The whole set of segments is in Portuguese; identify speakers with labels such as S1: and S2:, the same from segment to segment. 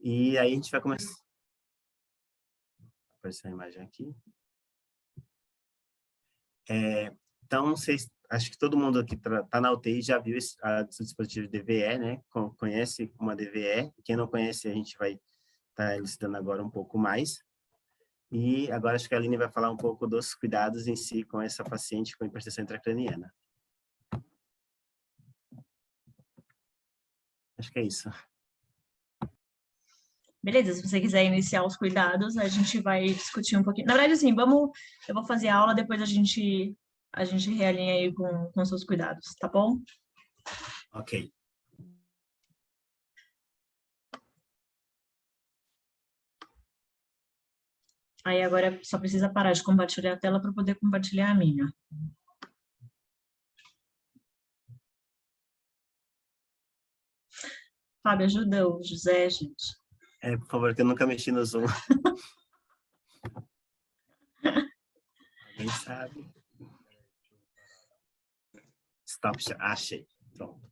S1: E aí a gente vai começar. Apareceu a imagem aqui. Então, acho que todo mundo aqui está na UTI já viu o dispositivo DVE, né? Conhece uma DVE. Quem não conhece, a gente vai estar elucidando agora um pouco mais. E agora acho que a Aline vai falar um pouco dos cuidados em si com essa paciente com hipertensão intracraniana. Acho que é isso.
S2: Beleza, se você quiser iniciar os cuidados, a gente vai discutir um pouquinho. Na verdade, assim, eu vou fazer a aula, depois a gente realinha aí com seus cuidados, tá bom?
S1: Ok.
S2: Aí agora só precisa parar de compartilhar a tela para poder compartilhar a minha. Fábio, ajuda o José, gente.
S1: Por favor, que eu nunca mexi no Zoom. Alguém sabe? Stop, achei. Pronto.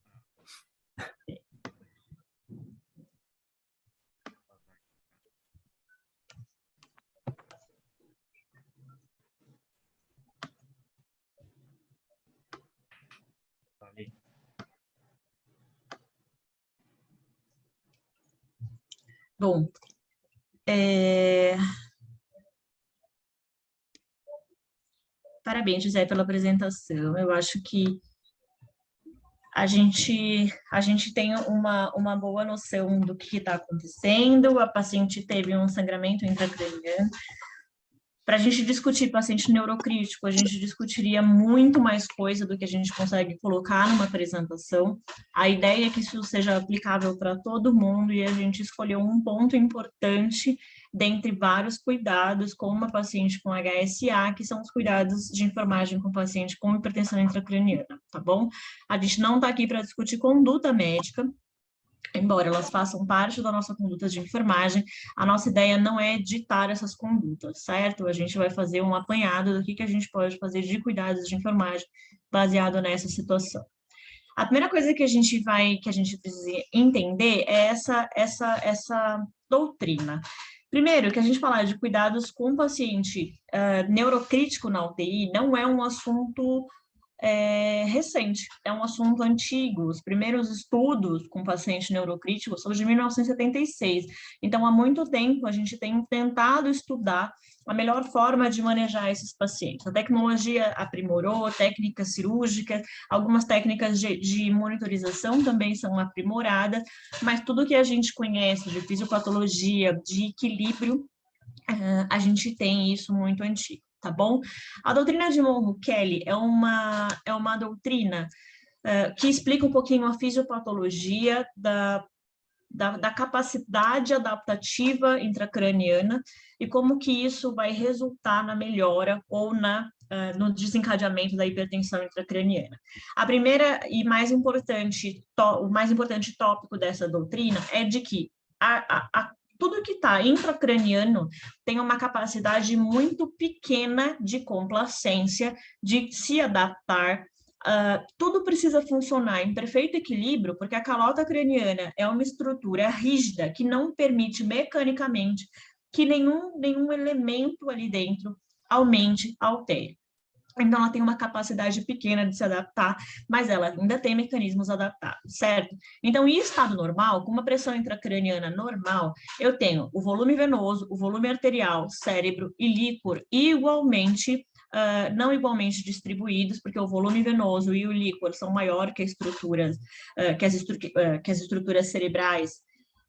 S2: Bom, parabéns, José, pela apresentação. Eu acho que a gente tem uma boa noção do que está acontecendo. A paciente teve um sangramento intracraniano. Para a gente discutir paciente neurocrítico, a gente discutiria muito mais coisa do que a gente consegue colocar numa apresentação. A ideia é que isso seja aplicável para todo mundo e a gente escolheu um ponto importante dentre vários cuidados com uma paciente com HSA, que são os cuidados de enfermagem com paciente com hipertensão intracraniana, tá bom? A gente não está aqui para discutir conduta médica, embora elas façam parte da nossa conduta de enfermagem, a nossa ideia não é ditar essas condutas, certo? A gente vai fazer um apanhado do que a gente pode fazer de cuidados de enfermagem baseado nessa situação. A primeira coisa que a gente precisa entender é essa doutrina. Primeiro, que a gente falar de cuidados com paciente neurocrítico na UTI não é um assunto recente, é um assunto antigo. Os primeiros estudos com paciente neurocrítico são de 1976. Então, há muito tempo, a gente tem tentado estudar a melhor forma de manejar esses pacientes. A tecnologia aprimorou, técnicas cirúrgicas, algumas técnicas de monitorização também são aprimoradas, mas tudo que a gente conhece de fisiopatologia, de equilíbrio, a gente tem isso muito antigo, tá bom? A doutrina de Monroe Kelly é uma doutrina que explica um pouquinho a fisiopatologia da capacidade adaptativa intracraniana e como que isso vai resultar na melhora ou no desencadeamento da hipertensão intracraniana. A primeira e o mais importante tópico dessa doutrina é de que tudo que está intracraniano tem uma capacidade muito pequena de complacência, de se adaptar. Tudo precisa funcionar em perfeito equilíbrio, porque a calota craniana é uma estrutura rígida que não permite mecanicamente que nenhum elemento ali dentro aumente, altere. Então, ela tem uma capacidade pequena de se adaptar, mas ela ainda tem mecanismos adaptados, certo? Então, em estado normal, com uma pressão intracraniana normal, eu tenho o volume venoso, o volume arterial, cérebro e líquor igualmente, não igualmente distribuídos, porque o volume venoso e o líquor são maior que as estruturas cerebrais.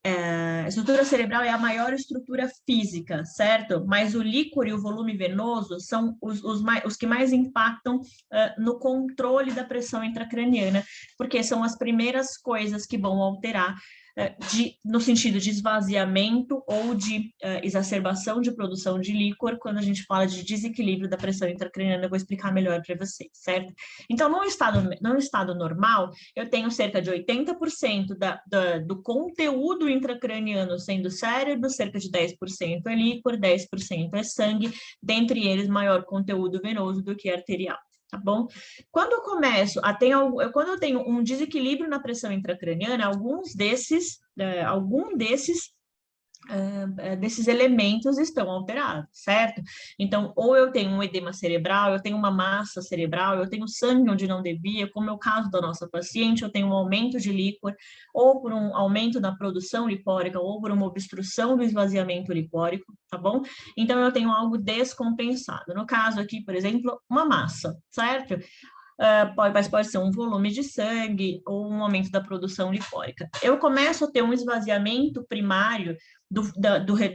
S2: A estrutura cerebral é a maior estrutura física, certo? Mas o líquor e o volume venoso são os que mais impactam no controle da pressão intracraniana, porque são as primeiras coisas que vão alterar no sentido de esvaziamento ou de exacerbação de produção de líquor, quando a gente fala de desequilíbrio da pressão intracraniana, eu vou explicar melhor para vocês, certo? Então, no estado normal, eu tenho cerca de 80% do conteúdo intracraniano sendo cérebro, cerca de 10% é líquor, 10% é sangue, dentre eles maior conteúdo venoso do que arterial. Tá bom? Quando eu tenho um desequilíbrio na pressão intracraniana, algum desses desses elementos estão alterados, certo? Então, ou eu tenho um edema cerebral, eu tenho uma massa cerebral, eu tenho sangue onde não devia, como é o caso da nossa paciente, eu tenho um aumento de líquor, ou por um aumento da produção lipórica, ou por uma obstrução do esvaziamento lipórico, tá bom? Então, eu tenho algo descompensado. No caso aqui, por exemplo, uma massa, certo? Mas pode ser um volume de sangue ou um aumento da produção lipórica. Eu começo a ter um esvaziamento primário do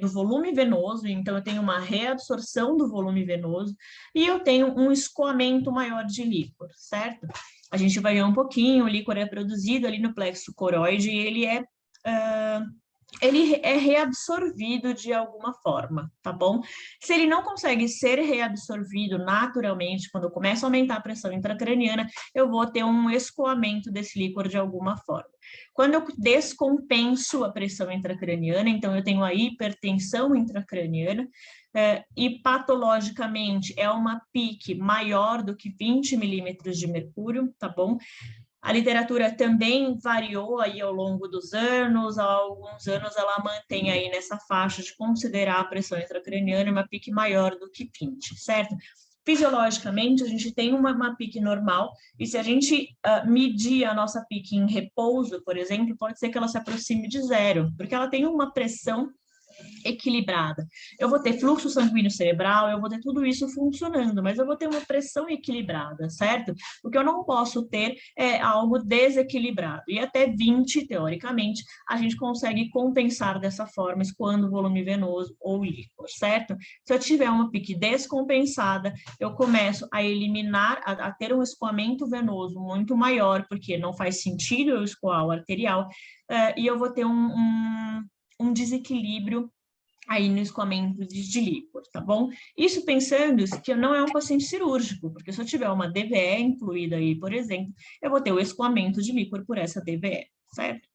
S2: volume venoso, então eu tenho uma reabsorção do volume venoso e eu tenho um escoamento maior de líquor, certo? A gente vai ver um pouquinho, o líquor é produzido ali no plexo coroide e ele é reabsorvido de alguma forma, tá bom? Se ele não consegue ser reabsorvido naturalmente, quando eu começo a aumentar a pressão intracraniana, eu vou ter um escoamento desse líquor de alguma forma. Quando eu descompenso a pressão intracraniana, então eu tenho a hipertensão intracraniana, e patologicamente é uma PIC maior do que 20 milímetros de mercúrio, tá bom? A literatura também variou aí ao longo dos anos, há alguns anos ela mantém aí nessa faixa de considerar a pressão intracraniana uma PIC maior do que 20, certo? Fisiologicamente, a gente tem uma PIC normal, e se a gente medir a nossa PIC em repouso, por exemplo, pode ser que ela se aproxime de zero, porque ela tem uma pressão equilibrada. Eu vou ter fluxo sanguíneo cerebral, eu vou ter tudo isso funcionando, mas eu vou ter uma pressão equilibrada, certo? O que eu não posso ter é algo desequilibrado. E até 20, teoricamente, a gente consegue compensar dessa forma, escoando o volume venoso ou líquor, certo? Se eu tiver uma PIC descompensada, eu começo a eliminar, a ter um escoamento venoso muito maior, porque não faz sentido eu escoar o arterial, e eu vou ter um desequilíbrio aí no escoamento de líquor, tá bom? Isso pensando que não é um paciente cirúrgico, porque se eu tiver uma DVE incluída aí, por exemplo, eu vou ter o escoamento de líquor por essa DVE, certo?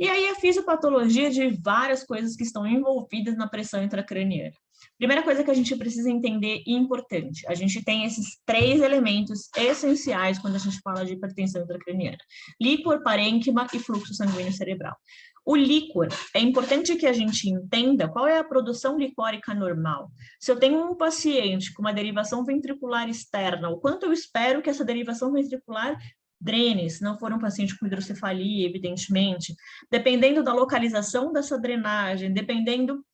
S2: E aí a fisiopatologia de várias coisas que estão envolvidas na pressão intracraniana. Primeira coisa que a gente precisa entender e importante, a gente tem esses 3 elementos essenciais quando a gente fala de hipertensão intracraniana: líquor, parênquima e fluxo sanguíneo cerebral. O líquor, é importante que a gente entenda qual é a produção licórica normal. Se eu tenho um paciente com uma derivação ventricular externa, o quanto eu espero que essa derivação ventricular drene, se não for um paciente com hidrocefalia, evidentemente, dependendo da localização dessa drenagem, dependendo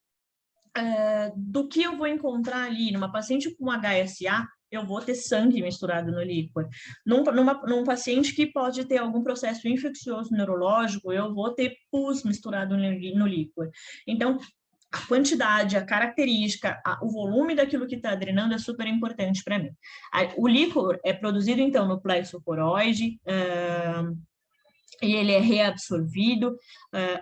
S2: do que eu vou encontrar ali, numa paciente com HSA, eu vou ter sangue misturado no líquor. Num paciente que pode ter algum processo infeccioso neurológico, eu vou ter pus misturado no líquor. Então, a quantidade, a característica, o volume daquilo que está drenando é super importante para mim. O líquor é produzido, então, no plexo coroide, e ele é reabsorvido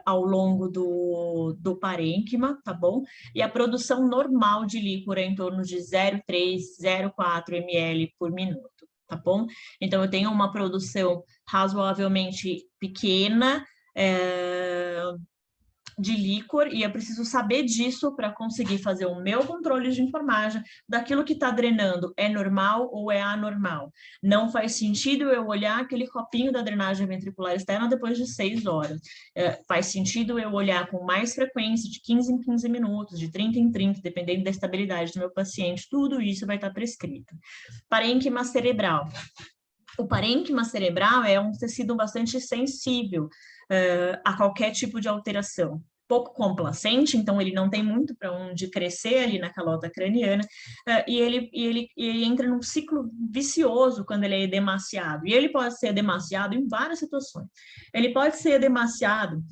S2: ao longo do parênquima, tá bom? E a produção normal de líquor é em torno de 0,3, 0,4 ml por minuto, tá bom? Então, eu tenho uma produção razoavelmente pequena, de líquor, e eu preciso saber disso para conseguir fazer o meu controle de enfermagem daquilo que está drenando é normal ou é anormal. Não faz sentido eu olhar aquele copinho da drenagem ventricular externa depois de 6 horas. Faz sentido eu olhar com mais frequência, de 15 em 15 minutos, de 30 em 30, dependendo da estabilidade do meu paciente. Tudo isso vai estar prescrito. Parênquima cerebral. O parênquima cerebral é um tecido bastante sensível a qualquer tipo de alteração. Pouco complacente, então ele não tem muito para onde crescer ali na calota craniana, e ele entra num ciclo vicioso quando ele é edemaciado. E ele pode ser edemaciado em várias situações. Ele pode ser edemaciado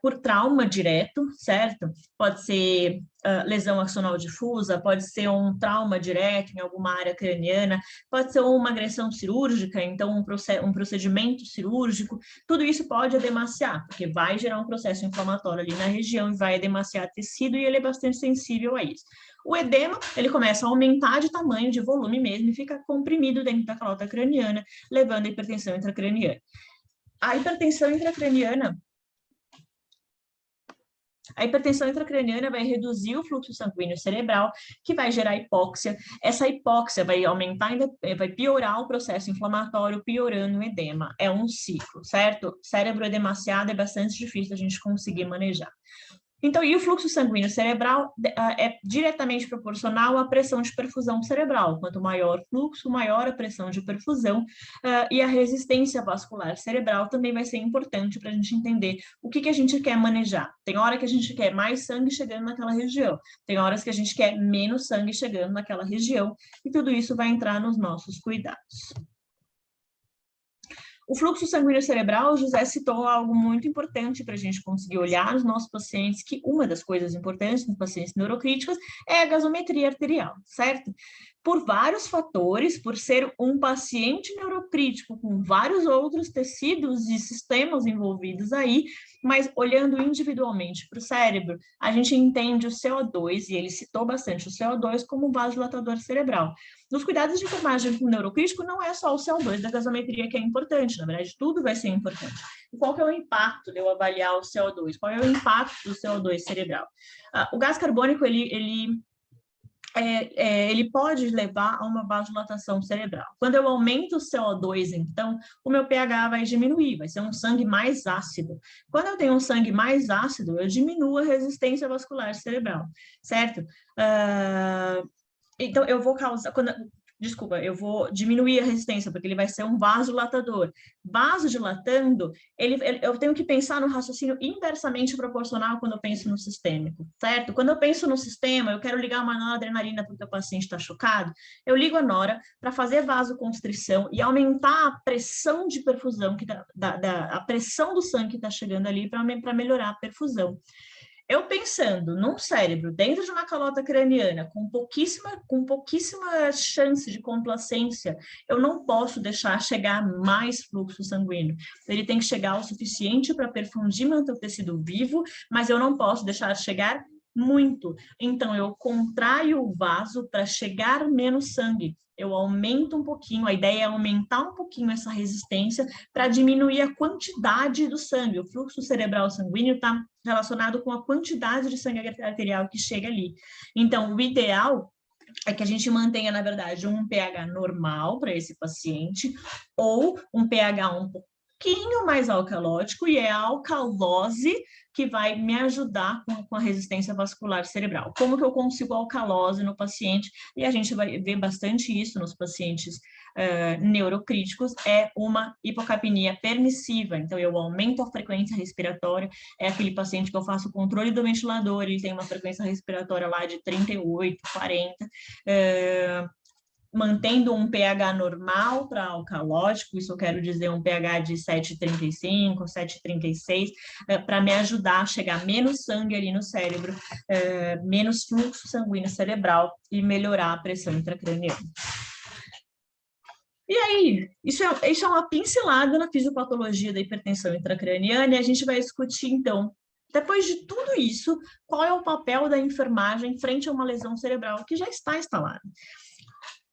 S2: por trauma direto, certo? Pode ser lesão axonal difusa, pode ser um trauma direto em alguma área craniana, pode ser uma agressão cirúrgica, então um procedimento cirúrgico. Tudo isso pode edemaciar, porque vai gerar um processo inflamatório ali na região e vai edemaciar tecido, e ele é bastante sensível a isso. O edema, ele começa a aumentar de tamanho, de volume mesmo, e fica comprimido dentro da calota craniana, levando à hipertensão intracraniana. A hipertensão intracraniana vai reduzir o fluxo sanguíneo cerebral, que vai gerar hipóxia. Essa hipóxia vai aumentar, vai piorar o processo inflamatório, piorando o edema. É um ciclo, certo? Cérebro edemaciado é bastante difícil a gente conseguir manejar. Então, e o fluxo sanguíneo cerebral é diretamente proporcional à pressão de perfusão cerebral. Quanto maior o fluxo, maior a pressão de perfusão, e a resistência vascular cerebral também vai ser importante para a gente entender o que a gente quer manejar. Tem hora que a gente quer mais sangue chegando naquela região, tem horas que a gente quer menos sangue chegando naquela região, e tudo isso vai entrar nos nossos cuidados. O fluxo sanguíneo cerebral, o José citou algo muito importante para a gente conseguir olhar nos nossos pacientes, que uma das coisas importantes nos pacientes neurocríticos é a gasometria arterial, certo? Por vários fatores, por ser um paciente neurocrítico com vários outros tecidos e sistemas envolvidos aí, mas olhando individualmente para o cérebro, a gente entende o CO2, e ele citou bastante o CO2 como vasodilatador cerebral. Nos cuidados de enfermagem com neurocrítico, não é só o CO2 da gasometria que é importante, na verdade, tudo vai ser importante. E qual que é o impacto de eu avaliar o CO2? Qual é o impacto do CO2 cerebral? O gás carbônico, ele pode levar a uma vasodilatação cerebral. Quando eu aumento o CO2, então, o meu pH vai diminuir, vai ser um sangue mais ácido. Quando eu tenho um sangue mais ácido, eu diminuo a resistência vascular cerebral, certo? Então, eu vou causar... eu vou diminuir a resistência, porque ele vai ser um vasodilatador. Vasodilatando, eu tenho que pensar no raciocínio inversamente proporcional quando eu penso no sistêmico, certo? Quando eu penso no sistema, eu quero ligar uma noradrenalina porque o paciente está chocado, eu ligo a nora para fazer vasoconstrição e aumentar a pressão de perfusão, a pressão do sangue que está chegando ali para melhorar a perfusão. Eu pensando num cérebro dentro de uma calota craniana com pouquíssima chance de complacência, eu não posso deixar chegar mais fluxo sanguíneo. Ele tem que chegar o suficiente para perfundir meu tecido vivo, mas eu não posso deixar chegar muito. Então, eu contraio o vaso para chegar menos sangue. Eu aumento um pouquinho, a ideia é aumentar um pouquinho essa resistência para diminuir a quantidade do sangue. O fluxo cerebral sanguíneo está relacionado com a quantidade de sangue arterial que chega ali. Então, o ideal é que a gente mantenha, na verdade, um pH normal para esse paciente ou um pH um pouquinho mais alcalótico, e é a alcalose que vai me ajudar com a resistência vascular cerebral. Como que eu consigo alcalose no paciente? E a gente vai ver bastante isso nos pacientes neurocríticos, é uma hipocapnia permissiva. Então, eu aumento a frequência respiratória, é aquele paciente que eu faço o controle do ventilador, ele tem uma frequência respiratória lá de 38, 40, mantendo um pH normal para alcalótico, isso eu quero dizer um pH de 7,35, 7,36, para me ajudar a chegar menos sangue ali no cérebro, menos fluxo sanguíneo cerebral e melhorar a pressão intracraniana. E aí, isso é uma pincelada na fisiopatologia da hipertensão intracraniana, e a gente vai discutir, então, depois de tudo isso, qual é o papel da enfermagem frente a uma lesão cerebral que já está instalada.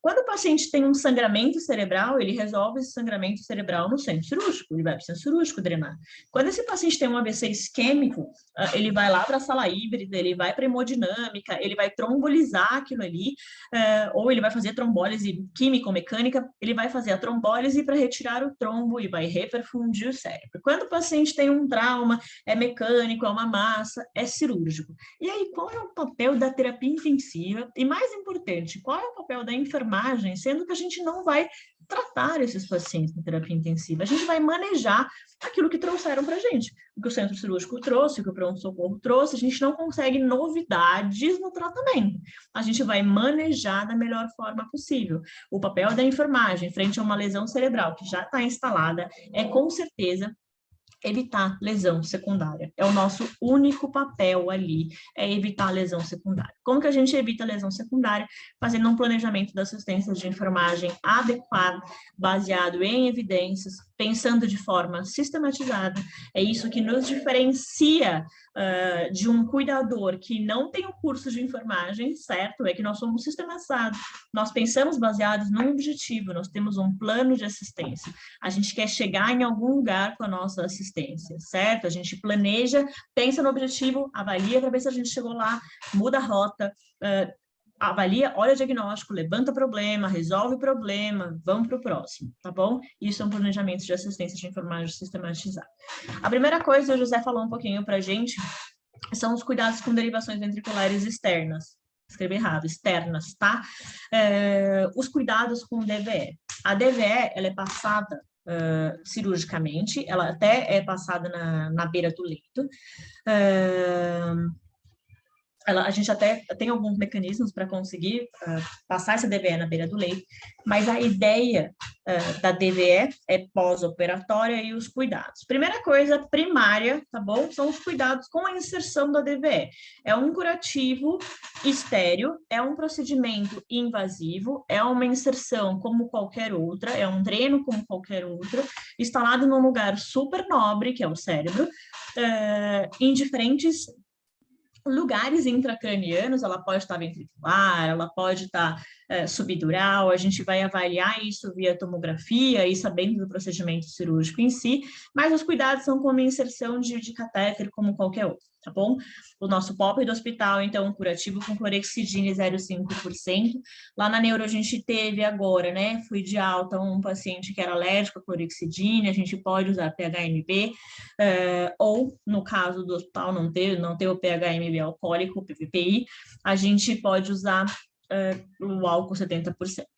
S2: Quando o paciente tem um sangramento cerebral, ele resolve esse sangramento cerebral no centro cirúrgico, ele vai para o centro cirúrgico drenar. Quando esse paciente tem um AVC isquêmico, ele vai lá para a sala híbrida, ele vai para a hemodinâmica, ele vai trombolizar aquilo ali, ou ele vai fazer trombólise químico-mecânica, ele vai fazer a trombólise para retirar o trombo e vai reperfundir o cérebro. Quando o paciente tem um trauma, é mecânico, é uma massa, é cirúrgico. E aí, qual é o papel da terapia intensiva? E mais importante, qual é o papel da enfermagem, sendo que a gente não vai tratar esses pacientes na terapia intensiva, a gente vai manejar aquilo que trouxeram para a gente, o que o centro cirúrgico trouxe, o que o pronto-socorro trouxe, a gente não consegue novidades no tratamento, a gente vai manejar da melhor forma possível. O papel da enfermagem frente a uma lesão cerebral que já está instalada é, com certeza, evitar lesão secundária. É o nosso único papel ali, é evitar lesão secundária. Como que a gente evita lesão secundária? Fazendo um planejamento da assistência de enfermagem adequado, baseado em evidências, pensando de forma sistematizada. É isso que nos diferencia de um cuidador que não tem o curso de enfermagem, certo? É que nós somos sistematizados, nós pensamos baseados num objetivo, nós temos um plano de assistência. A gente quer chegar em algum lugar com a nossa assistência, certo? A gente planeja, pensa no objetivo, avalia para ver se a gente chegou lá, muda a rota, avalia, olha o diagnóstico, levanta o problema, resolve o problema, vamos para o próximo, tá bom? Isso é um planejamento de assistência de enfermagem sistematizado. A primeira coisa, o José falou um pouquinho para a gente, são os cuidados com derivações ventriculares externas. Escrevi errado, externas, tá? Os cuidados com DVE. A DVE, ela é passada cirurgicamente, ela até é passada na beira do leito. A gente até tem alguns mecanismos para conseguir passar essa DVE na beira do leito, mas a ideia da DVE é pós-operatória e os cuidados. Primeira coisa primária, tá bom? São os cuidados com a inserção da DVE. É um curativo estéreo, é um procedimento invasivo, é uma inserção como qualquer outra, é um dreno como qualquer outro, instalado num lugar super nobre, que é o cérebro, em diferentes lugares intracranianos. Ela pode estar ventricular, ela pode estar subdural, a gente vai avaliar isso via tomografia e sabendo do procedimento cirúrgico em si, mas os cuidados são como inserção de catéter, como qualquer outro, tá bom? O nosso POP do hospital, então, curativo com clorexidine 0,5%. Lá na neuro a gente teve agora, né, fui de alta um paciente que era alérgico à clorexidine, a gente pode usar PHMB, ou no caso do hospital não ter o PHMB alcoólico, o PVPI, a gente pode usar o álcool 70%,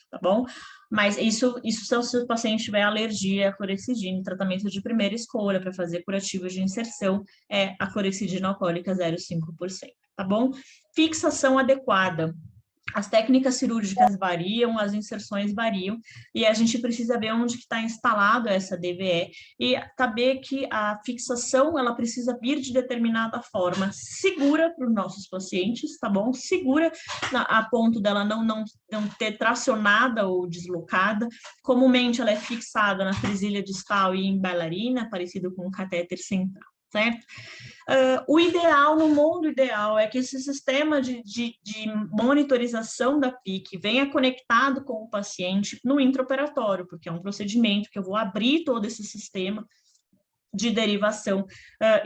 S2: tá bom? Mas isso são se o paciente tiver alergia à clorexidine, tratamento de primeira escolha para fazer curativos de inserção é a clorexidina alcoólica 0,5%, tá bom? Fixação adequada. As técnicas cirúrgicas variam, as inserções variam, e a gente precisa ver onde está instalado essa DVE e saber que a fixação, ela precisa vir de determinada forma segura para os nossos pacientes, tá bom? Segura a ponto dela não ter tracionada ou deslocada. Comumente ela é fixada na presilha distal e em bailarina, parecido com um catéter central, certo? O ideal, no mundo ideal, é que esse sistema de monitorização da PIC venha conectado com o paciente no intraoperatório, porque é um procedimento que eu vou abrir todo esse sistema de derivação,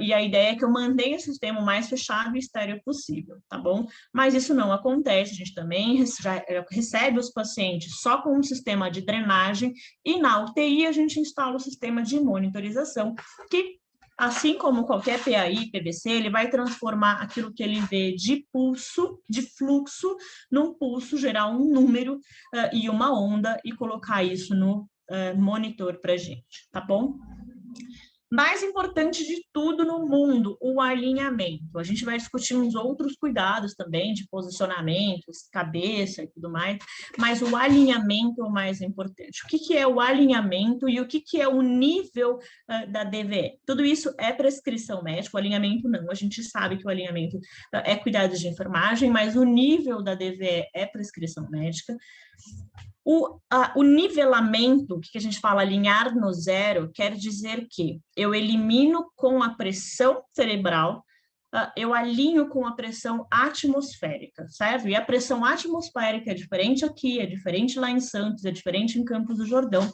S2: e a ideia é que eu mantenha o sistema o mais fechado e estéreo possível, tá bom? Mas isso não acontece, a gente também já recebe os pacientes só com um sistema de drenagem, e na UTI a gente instala o sistema de monitorização, que assim como qualquer PAI, PVC, ele vai transformar aquilo que ele vê de pulso, de fluxo, num pulso, gerar um número e uma onda e colocar isso no monitor para a gente, tá bom? Mais importante de tudo no mundo, o alinhamento. A gente vai discutir uns outros cuidados também, de posicionamentos, cabeça e tudo mais, mas o alinhamento é o mais importante. O que é o alinhamento e o que é o nível da DVE? Tudo isso é prescrição médica, o alinhamento não. A gente sabe que o alinhamento é cuidados de enfermagem, mas o nível da DVE é prescrição médica. O nivelamento, que a gente fala alinhar no zero, quer dizer que eu elimino com a pressão cerebral, eu alinho com a pressão atmosférica, certo? E a pressão atmosférica é diferente aqui, é diferente lá em Santos, é diferente em Campos do Jordão.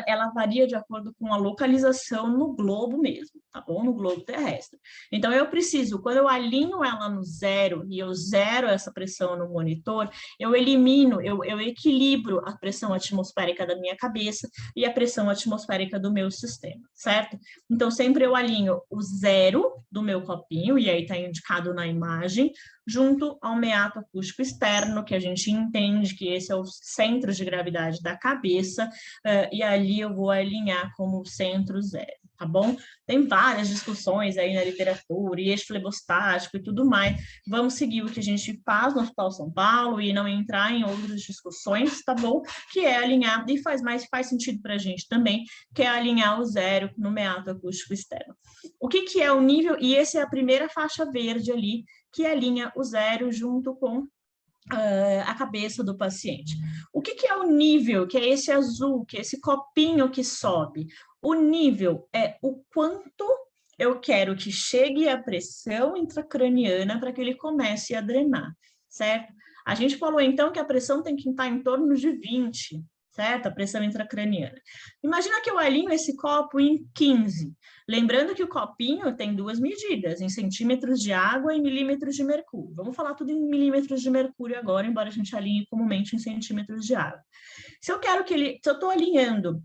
S2: Ela varia de acordo com a localização no globo mesmo, tá bom? No globo terrestre. Então, eu preciso, quando eu alinho ela no zero e eu zero essa pressão no monitor, eu elimino, eu equilibro a pressão atmosférica da minha cabeça e a pressão atmosférica do meu sistema, certo? Então, sempre eu alinho o zero do meu copinho, e aí está indicado na imagem, junto ao meato acústico externo, que a gente entende que esse é o centro de gravidade da cabeça, e ali eu vou alinhar como centro zero, tá bom? Tem várias discussões aí na literatura, e eixo flebostático e tudo mais. Vamos seguir o que a gente faz no Hospital São Paulo e não entrar em outras discussões, tá bom? Que é alinhar, e faz sentido para a gente também, que é alinhar o zero no meato acústico externo. O que é o nível? E essa é a primeira faixa verde ali, que alinha o zero junto com a cabeça do paciente. O que é o nível, que é esse azul, que é esse copinho que sobe? O nível é o quanto eu quero que chegue a pressão intracraniana para que ele comece a drenar, certo? A gente falou, então, que a pressão tem que estar em torno de 20, certo? A pressão intracraniana. Imagina que eu alinho esse copo em 15. Lembrando que o copinho tem duas medidas, em centímetros de água e milímetros de mercúrio. Vamos falar tudo em milímetros de mercúrio agora, embora a gente alinhe comumente em centímetros de água. Se eu quero se eu estou alinhando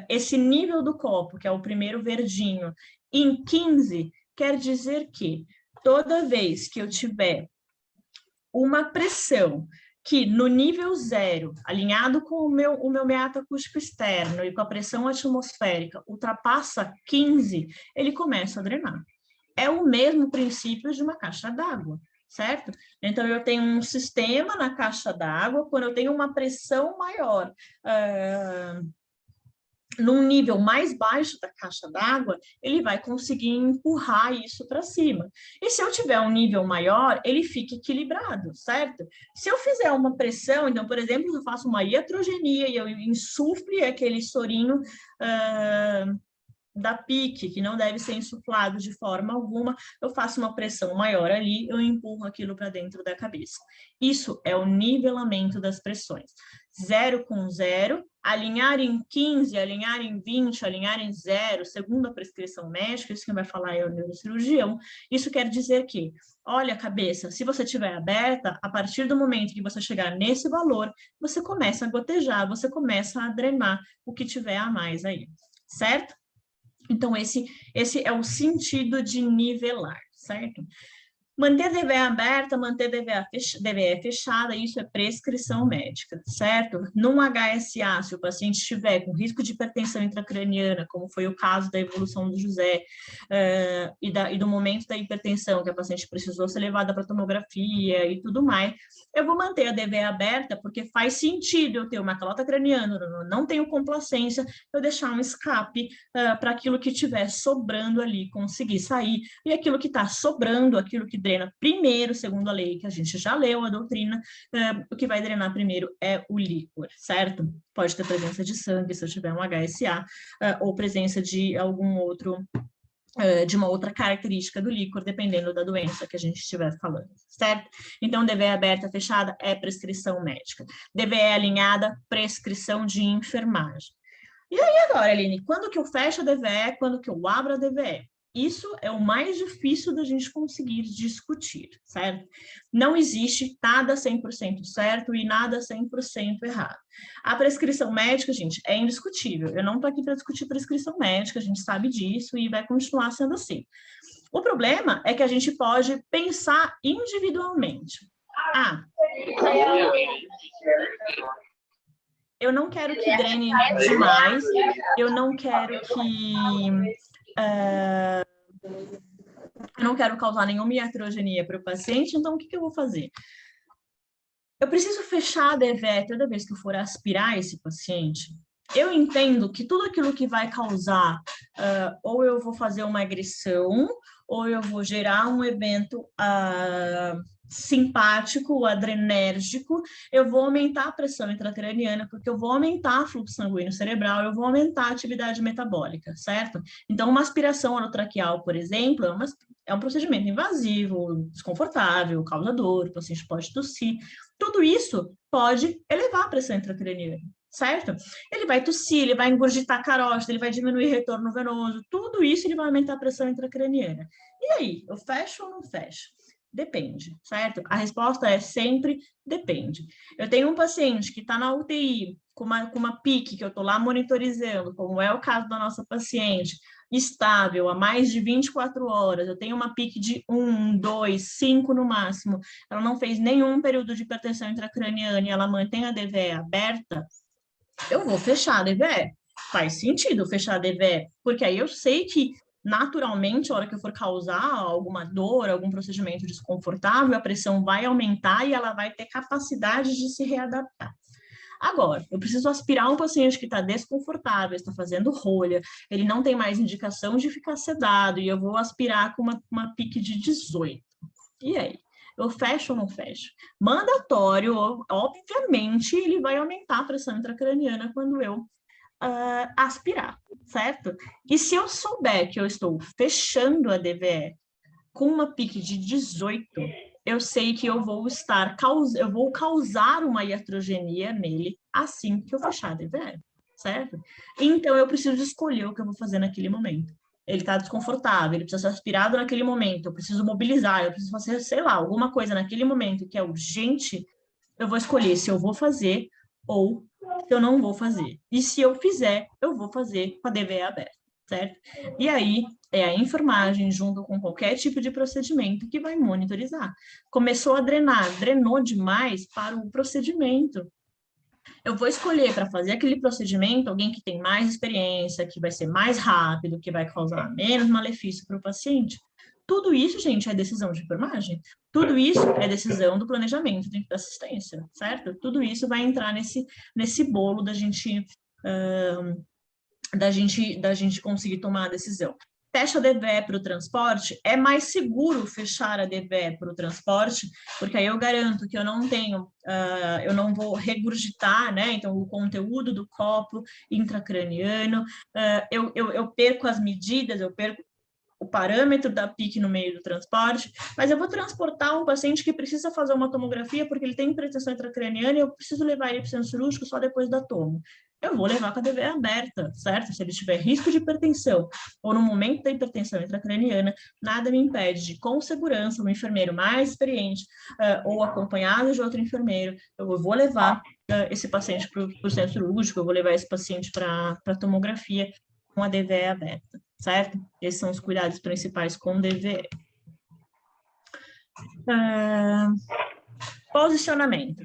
S2: esse nível do copo, que é o primeiro verdinho, em 15, quer dizer que toda vez que eu tiver uma pressão que no nível 0, alinhado com o meu meato acústico externo e com a pressão atmosférica, ultrapassa 15, ele começa a drenar. É o mesmo princípio de uma caixa d'água, certo? Então, eu tenho um sistema na caixa d'água, quando eu tenho uma pressão maior, num nível mais baixo da caixa d'água, ele vai conseguir empurrar isso para cima. E se eu tiver um nível maior, ele fica equilibrado, certo? Se eu fizer uma pressão, então, por exemplo, eu faço uma iatrogenia e eu insufle aquele sorinho da PIC, que não deve ser insuflado de forma alguma, eu faço uma pressão maior ali, eu empurro aquilo para dentro da cabeça. Isso é o nivelamento das pressões. 0 com 0, alinhar em 15, alinhar em 20, alinhar em 0, segundo a prescrição médica, isso quem vai falar é o neurocirurgião, isso quer dizer que, olha, cabeça, se você estiver aberta, a partir do momento que você chegar nesse valor, você começa a gotejar, você começa a drenar o que tiver a mais aí, certo? Então, esse é o sentido de nivelar, certo? Manter DVE aberta, manter DVE fechada, isso é prescrição médica, certo? Num HSA, se o paciente estiver com risco de hipertensão intracraniana, como foi o caso da evolução do José, e do momento da hipertensão, que a paciente precisou ser levada para tomografia e tudo mais, eu vou manter a DVE aberta, porque faz sentido eu ter uma calota craniana, não tenho complacência, eu deixar um escape para aquilo que estiver sobrando ali conseguir sair, e aquilo que está sobrando, aquilo que drena primeiro, segundo a lei, que a gente já leu a doutrina, o que vai drenar primeiro é o líquor, certo? Pode ter presença de sangue, se eu tiver um HSA, ou presença de algum outro, de uma outra característica do líquor, dependendo da doença que a gente estiver falando, certo? Então, DVE aberta, fechada, é prescrição médica. DVE alinhada, prescrição de enfermagem. E aí agora, Aline, quando que eu fecho a DVE, quando que eu abro a DVE? Isso é o mais difícil da gente conseguir discutir, certo? Não existe nada 100% certo e nada 100% errado. A prescrição médica, gente, é indiscutível. Eu não estou aqui para discutir prescrição médica, a gente sabe disso e vai continuar sendo assim. O problema é que a gente pode pensar individualmente. Eu não quero que drene demais, eu não quero que... eu não quero causar nenhuma iatrogenia para o paciente, então o que eu vou fazer? Eu preciso fechar a DVE toda vez que eu for aspirar esse paciente. Eu entendo que tudo aquilo que vai causar, ou eu vou fazer uma agressão, ou eu vou gerar um evento simpático, adrenérgico, eu vou aumentar a pressão intracraniana, porque eu vou aumentar o fluxo sanguíneo cerebral, eu vou aumentar a atividade metabólica, certo? Então, uma aspiração orotraqueal, por exemplo, é um procedimento invasivo, desconfortável, causador, o paciente pode tossir. Tudo isso pode elevar a pressão intracraniana, certo? Ele vai tossir, ele vai engurgitar carótida, ele vai diminuir retorno venoso, tudo isso ele vai aumentar a pressão intracraniana. E aí, eu fecho ou não fecho? Depende, certo? A resposta é sempre depende. Eu tenho um paciente que está na UTI, com uma PIC, que eu estou lá monitorizando, como é o caso da nossa paciente, estável há mais de 24 horas, eu tenho uma PIC de 1, 2, 5 no máximo, ela não fez nenhum período de hipertensão intracraniana e ela mantém a DVE aberta, eu vou fechar a DVE. Faz sentido fechar a DVE, porque aí eu sei que naturalmente, a hora que eu for causar alguma dor, algum procedimento desconfortável, a pressão vai aumentar e ela vai ter capacidade de se readaptar. Agora, eu preciso aspirar um paciente que está desconfortável, está fazendo rolha, ele não tem mais indicação de ficar sedado, e eu vou aspirar com uma PIC de 18. E aí? Eu fecho ou não fecho? Mandatório, obviamente, ele vai aumentar a pressão intracraniana quando eu aspirar, certo? E se eu souber que eu estou fechando a DVE com uma PIC de 18, eu sei que eu vou causar uma iatrogenia nele assim que eu fechar a DVE, certo? Então, eu preciso escolher o que eu vou fazer naquele momento. Ele está desconfortável, ele precisa ser aspirado naquele momento, eu preciso mobilizar, eu preciso fazer, sei lá, alguma coisa naquele momento que é urgente, eu vou escolher se eu vou fazer ou se eu não vou fazer. E se eu fizer, eu vou fazer com a DVE aberta, certo? E aí, é a enfermagem, junto com qualquer tipo de procedimento, que vai monitorizar. Começou a drenar, drenou demais para o procedimento. Eu vou escolher para fazer aquele procedimento alguém que tem mais experiência, que vai ser mais rápido, que vai causar menos malefício para o paciente. Tudo isso, gente, é decisão de enfermagem. Tudo isso é decisão do planejamento da assistência, certo? Tudo isso vai entrar nesse bolo da gente conseguir tomar a decisão. Fecha a DVE para o transporte, é mais seguro fechar a DVE para o transporte, porque aí eu garanto que eu não tenho, eu não vou regurgitar, né? Então, o conteúdo do copo intracraniano, eu perco as medidas, eu perco o parâmetro da PIC no meio do transporte, mas eu vou transportar um paciente que precisa fazer uma tomografia porque ele tem hipertensão intracraniana e eu preciso levar ele para o centro cirúrgico só depois da tomo. Eu vou levar com a DVE aberta, certo? Se ele tiver risco de hipertensão ou no momento da hipertensão intracraniana, nada me impede de, com segurança, um enfermeiro mais experiente ou acompanhado de outro enfermeiro, eu vou levar esse paciente para o centro cirúrgico, eu vou levar esse paciente para a tomografia com a DVE aberta, certo? Esses são os cuidados principais com DVE. Posicionamento.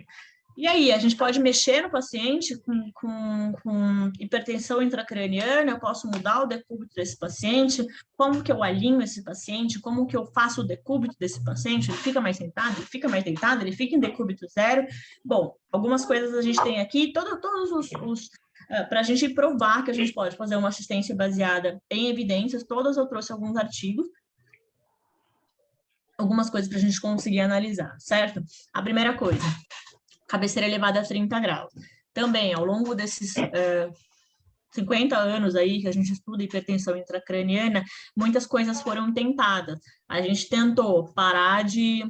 S2: E aí, a gente pode mexer no paciente com hipertensão intracraniana, eu posso mudar o decúbito desse paciente, como que eu alinho esse paciente, como que eu faço o decúbito desse paciente, ele fica mais sentado, ele fica mais deitado, ele fica em decúbito zero. Bom, algumas coisas a gente tem aqui, todos os para a gente provar que a gente pode fazer uma assistência baseada em evidências, todas eu trouxe alguns artigos, algumas coisas para a gente conseguir analisar, certo? A primeira coisa, cabeceira elevada a 30 graus. Também, ao longo desses 50 anos aí que a gente estuda hipertensão intracraniana, muitas coisas foram tentadas. A gente tentou parar de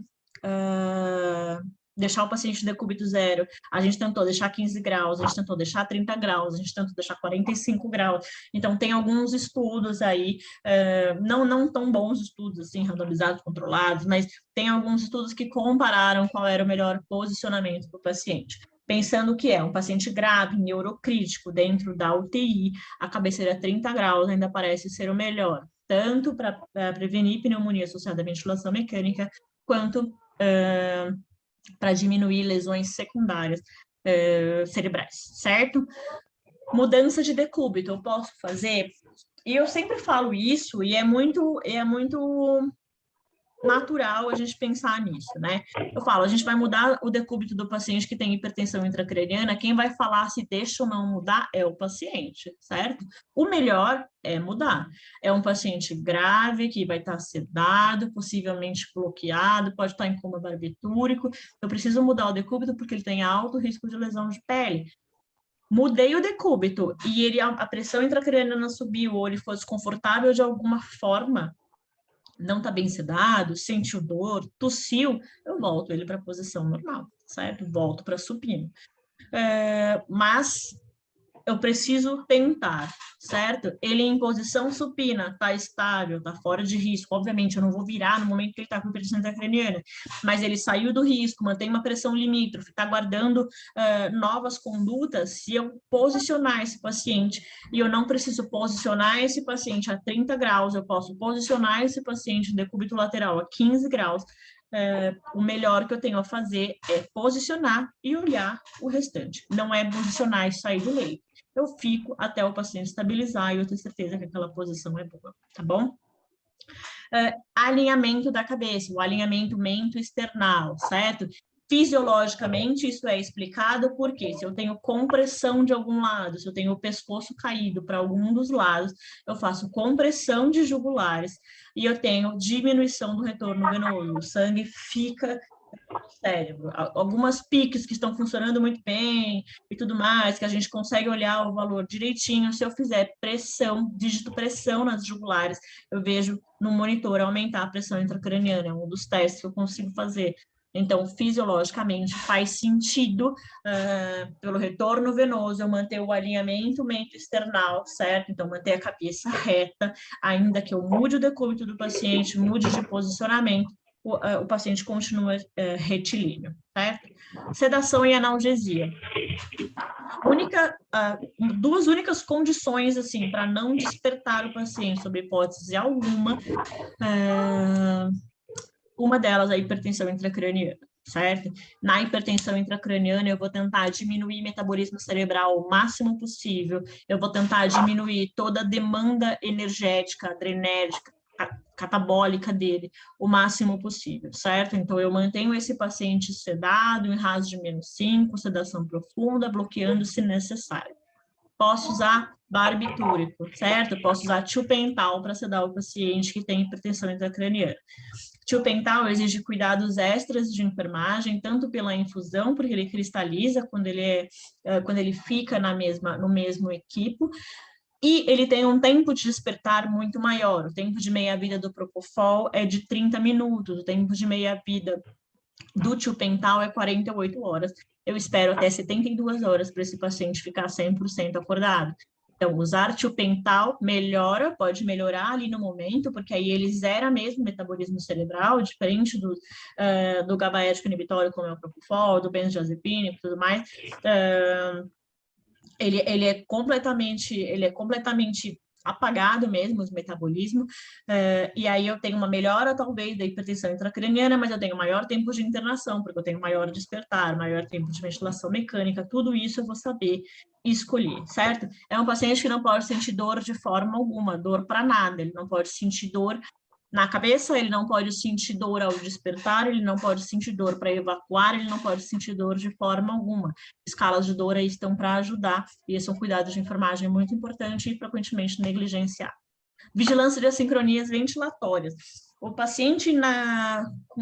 S2: deixar o paciente de decúbito zero, a gente tentou deixar 15 graus, a gente tentou deixar 30 graus, a gente tentou deixar 45 graus. Então, tem alguns estudos aí, não tão bons estudos, assim, randomizados, controlados, mas tem alguns estudos que compararam qual era o melhor posicionamento para o paciente. Pensando que é um paciente grave, neurocrítico, dentro da UTI, a cabeceira a 30 graus ainda parece ser o melhor, tanto para prevenir pneumonia associada à ventilação mecânica, quanto para diminuir lesões secundárias cerebrais, certo? Mudança de decúbito, eu posso fazer, e eu sempre falo isso, e é muito natural a gente pensar nisso, né? Eu falo, a gente vai mudar o decúbito do paciente que tem hipertensão intracraniana, quem vai falar se deixa ou não mudar é o paciente, certo? O melhor é mudar. É um paciente grave, que vai estar sedado, possivelmente bloqueado, pode estar em coma barbitúrico, eu preciso mudar o decúbito porque ele tem alto risco de lesão de pele. Mudei o decúbito e a pressão intracraniana subiu ou ele foi desconfortável de alguma forma, não está bem sedado, sentiu dor, tossiu, eu volto ele para a posição normal, certo? Volto para supino. Mas eu preciso tentar, certo? Ele em posição supina, está estável, está fora de risco. Obviamente, eu não vou virar no momento que ele está com hipertensão intracraniana, mas ele saiu do risco, mantém uma pressão limítrofe, está guardando novas condutas. Se eu posicionar esse paciente, e eu não preciso posicionar esse paciente a 30 graus, eu posso posicionar esse paciente em decúbito lateral a 15 graus, o melhor que eu tenho a fazer é posicionar e olhar o restante. Não é posicionar e sair do leito. Eu fico até o paciente estabilizar e eu tenho certeza que aquela posição é boa, tá bom? Alinhamento da cabeça, o alinhamento mento-external, certo? Fisiologicamente, isso é explicado porque se eu tenho compressão de algum lado, se eu tenho o pescoço caído para algum dos lados, eu faço compressão de jugulares e eu tenho diminuição do retorno venoso. O sangue fica no cérebro. Algumas piques que estão funcionando muito bem e tudo mais, que a gente consegue olhar o valor direitinho. Se eu fizer pressão, dígito pressão nas jugulares, eu vejo no monitor aumentar a pressão intracraniana. É um dos testes que eu consigo fazer. Então, fisiologicamente, faz sentido, pelo retorno venoso, eu manter o alinhamento mento-external, certo? Então, manter a cabeça reta, ainda que eu mude o decúbito do paciente, mude de posicionamento, o paciente continua retilíneo, certo? Sedação e analgesia. Duas únicas condições, assim, para não despertar o paciente sob hipótese alguma, uma delas é a hipertensão intracraniana, certo? Na hipertensão intracraniana, eu vou tentar diminuir o metabolismo cerebral o máximo possível, eu vou tentar diminuir toda a demanda energética, adrenérgica, catabólica dele o máximo possível, certo? Então, eu mantenho esse paciente sedado em RAS de -5, sedação profunda, bloqueando se necessário. Posso usar barbitúrico, certo? Posso usar tiopental para sedar o paciente que tem hipertensão intracraniana. Tiopental exige cuidados extras de enfermagem, tanto pela infusão, porque ele cristaliza quando ele fica no mesmo equipo, e ele tem um tempo de despertar muito maior. O tempo de meia-vida do Propofol é de 30 minutos, o tempo de meia-vida do tiopental é 48 horas. Eu espero até 72 horas para esse paciente ficar 100% acordado. Então, usar tiopental pode melhorar ali no momento, porque aí ele zera mesmo o metabolismo cerebral, diferente do GABAérgico inibitório, como é o Propofol, do benzodiazepínico e tudo mais. Ele é completamente apagado mesmo, os metabolismos, e aí eu tenho uma melhora, talvez, da hipertensão intracraniana, mas eu tenho maior tempo de internação, porque eu tenho maior despertar, maior tempo de ventilação mecânica, tudo isso eu vou saber escolher, certo? É um paciente que não pode sentir dor de forma alguma, dor para nada, ele não pode sentir dor na cabeça, ele não pode sentir dor ao despertar, ele não pode sentir dor para evacuar, ele não pode sentir dor de forma alguma. Escalas de dor aí estão para ajudar, e esse é um cuidado de enfermagem muito importante e frequentemente negligenciado. Vigilância de assincronias ventilatórias. O paciente,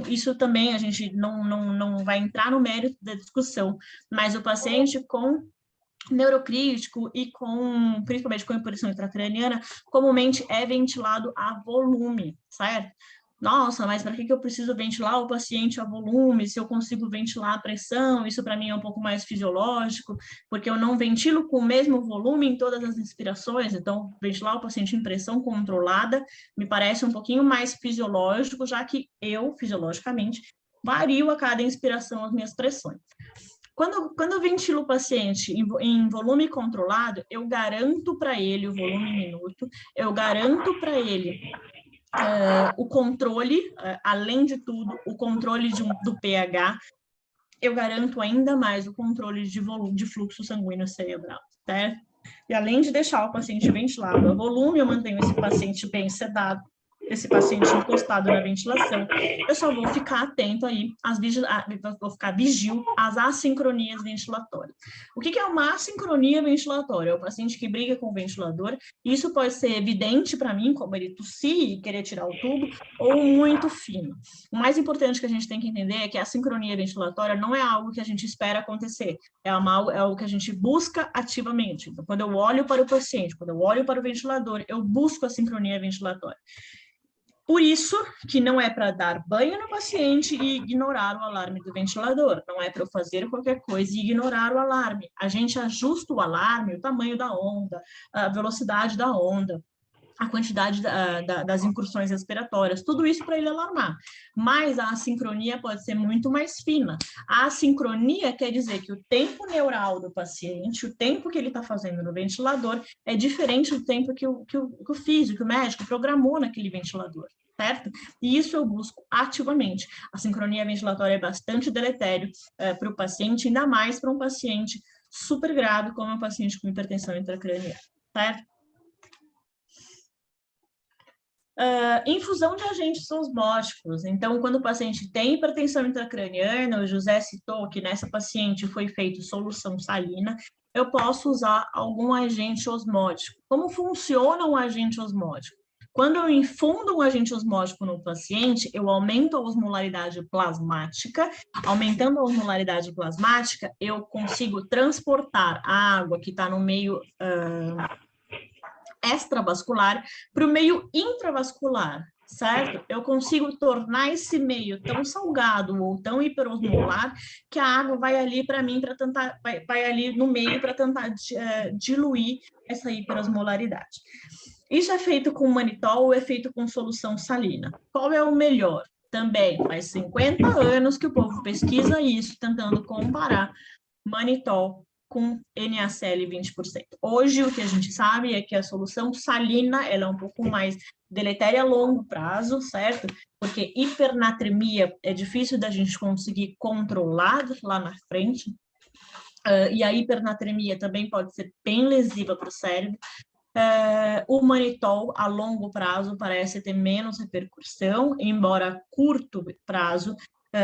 S2: isso também a gente não vai entrar no mérito da discussão, mas o paciente com neurocrítico e principalmente com hipertensão intracraniana, comumente é ventilado a volume, certo? Nossa, mas para que eu preciso ventilar o paciente a volume, se eu consigo ventilar a pressão? Isso para mim é um pouco mais fisiológico, porque eu não ventilo com o mesmo volume em todas as inspirações, então ventilar o paciente em pressão controlada me parece um pouquinho mais fisiológico, já que eu, fisiologicamente, vario a cada inspiração as minhas pressões. Quando eu ventilo o paciente em volume controlado, eu garanto para ele o volume minuto, eu garanto para ele o controle, além de tudo, o controle do pH, eu garanto ainda mais o controle de fluxo sanguíneo cerebral, certo? E além de deixar o paciente ventilado a volume, eu mantenho esse paciente bem sedado, esse paciente encostado na ventilação, eu só vou ficar atento aí, vou ficar vigil às assincronias ventilatórias. O que é uma assincronia ventilatória? É o paciente que briga com o ventilador, e isso pode ser evidente para mim, como ele tossir e querer tirar o tubo, ou muito fino. O mais importante que a gente tem que entender é que a assincronia ventilatória não é algo que a gente espera acontecer, é algo que a gente busca ativamente. Então, quando eu olho para o paciente, quando eu olho para o ventilador, eu busco a sincronia ventilatória. Por isso que não é para dar banho no paciente e ignorar o alarme do ventilador, não é para eu fazer qualquer coisa e ignorar o alarme. A gente ajusta o alarme, o tamanho da onda, a velocidade da onda, a quantidade das incursões respiratórias, tudo isso para ele alarmar. Mas a assincronia pode ser muito mais fina. A assincronia quer dizer que o tempo neural do paciente, o tempo que ele está fazendo no ventilador, é diferente do tempo que o físico, o médico programou naquele ventilador, certo? E isso eu busco ativamente. A sincronia ventilatória é bastante deletério para o paciente, ainda mais para um paciente super grave, como um paciente com hipertensão intracraniana, certo? Infusão de agentes osmóticos. Então, quando o paciente tem hipertensão intracraniana, o José citou que nessa paciente foi feita solução salina, eu posso usar algum agente osmótico. Como funciona um agente osmótico? Quando eu infundo um agente osmótico no paciente, eu aumento a osmolaridade plasmática. Aumentando a osmolaridade plasmática, eu consigo transportar a água que está no meio extravascular para o meio intravascular, certo? Eu consigo tornar esse meio tão salgado ou tão hiperosmolar que a água vai ali para mim para tentar, vai ali no meio para tentar diluir essa hiperosmolaridade. Isso é feito com manitol ou é feito com solução salina? Qual é o melhor? Também faz 50 anos que o povo pesquisa isso, tentando comparar manitol com NaCl 20%. Hoje, o que a gente sabe é que a solução salina, ela é um pouco mais deletéria a longo prazo, certo? Porque hipernatremia é difícil da gente conseguir controlar lá na frente, e a hipernatremia também pode ser bem lesiva para o cérebro. O manitol, a longo prazo, parece ter menos repercussão, embora a curto prazo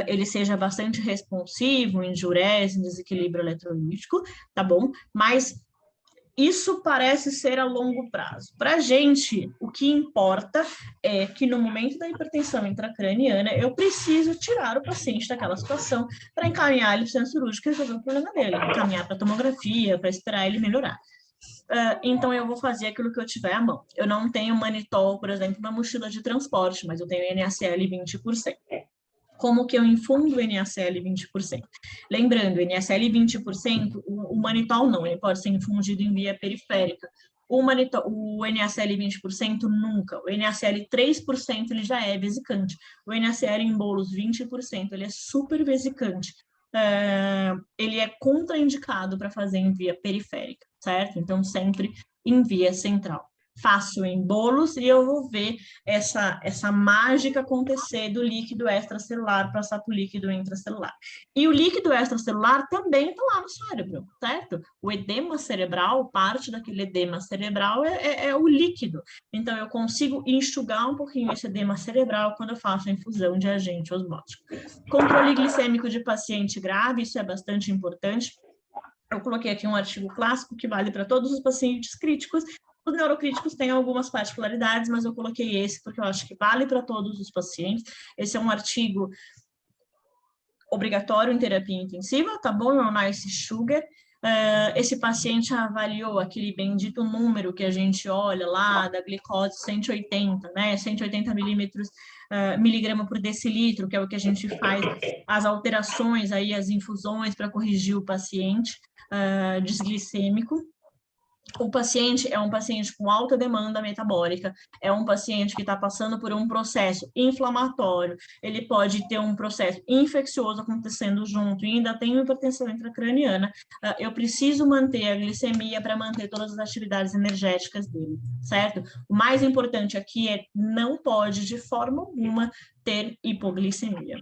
S2: ele seja bastante responsivo em diurese, em desequilíbrio eletrolítico, tá bom? Mas isso parece ser a longo prazo. Para a gente, o que importa é que no momento da hipertensão intracraniana, eu preciso tirar o paciente daquela situação para encaminhar ele para o centro cirúrgico e resolver o problema dele, encaminhar para tomografia, para esperar ele melhorar. Então, eu vou fazer aquilo que eu tiver à mão. Eu não tenho manitol, por exemplo, na mochila de transporte, mas eu tenho NaCl 20%. Como que eu infundo o NaCl 20%? Lembrando, o NaCl 20%, o manitol não, ele pode ser infundido em via periférica. O NaCl 20% nunca. O NaCl 3% ele já é vesicante. O NaCl em bolos 20% ele é super vesicante. Ele é contraindicado para fazer em via periférica, certo? Então, sempre em via central. Faço em bolos e eu vou ver essa mágica acontecer do líquido extracelular passar para o líquido intracelular. E o líquido extracelular também está lá no cérebro, certo? O edema cerebral, parte daquele edema cerebral é o líquido. Então, eu consigo enxugar um pouquinho esse edema cerebral quando eu faço a infusão de agente osmótico. Controle glicêmico de paciente grave, isso é bastante importante. Eu coloquei aqui um artigo clássico que vale para todos os pacientes críticos. Os neurocríticos têm algumas particularidades, mas eu coloquei esse porque eu acho que vale para todos os pacientes. Esse é um artigo obrigatório em terapia intensiva, tá bom? É o Nice Sugar. Esse paciente avaliou aquele bendito número que a gente olha lá da glicose 180, né? 180 miligrama por decilitro, que é o que a gente faz as alterações aí, as infusões para corrigir o paciente desglicêmico. O paciente é um paciente com alta demanda metabólica, é um paciente que está passando por um processo inflamatório, ele pode ter um processo infeccioso acontecendo junto e ainda tem hipertensão intracraniana. Eu preciso manter a glicemia para manter todas as atividades energéticas dele, certo? O mais importante aqui é não pode, de forma alguma, ter hipoglicemia.